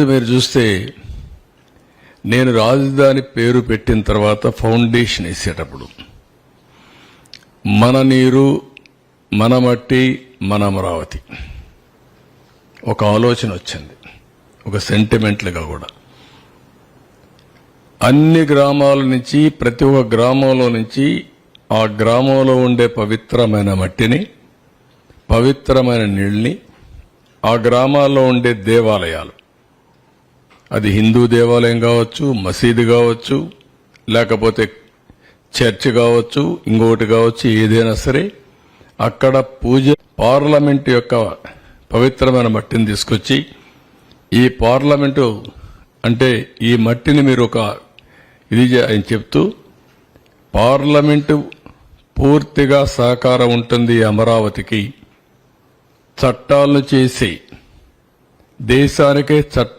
మీరు చూస్తే నేను రాజధాని పేరు పెట్టిన తర్వాత ఫౌండేషన్ వేసేటప్పుడు మన నీరు మన మట్టి మన అమరావతి ఒక ఆలోచన వచ్చింది, ఒక సెంటిమెంట్లుగా కూడా. అన్ని గ్రామాల నుంచి, ప్రతి ఒక్క గ్రామంలో నుంచి ఆ గ్రామంలో ఉండే పవిత్రమైన మట్టిని, పవిత్రమైన నీళ్ళని, ఆ గ్రామాల్లో ఉండే దేవాలయాలు, అది హిందూ దేవాలయం కావచ్చు, మసీదు కావచ్చు, లేకపోతే చర్చ్ కావచ్చు, ఇంకొకటి కావచ్చు, ఏదైనా సరే అక్కడ పూజ, పార్లమెంటు యొక్క పవిత్రమైన మట్టిని తీసుకొచ్చి, ఈ పార్లమెంటు అంటే ఈ మట్టిని మీరు ఒక ఇది ఆయన చెప్తూ, పార్లమెంటు పూర్తిగా సహకారం ఉంటుంది అమరావతికి, చట్టాలను చేసి దేశానికే చట్ట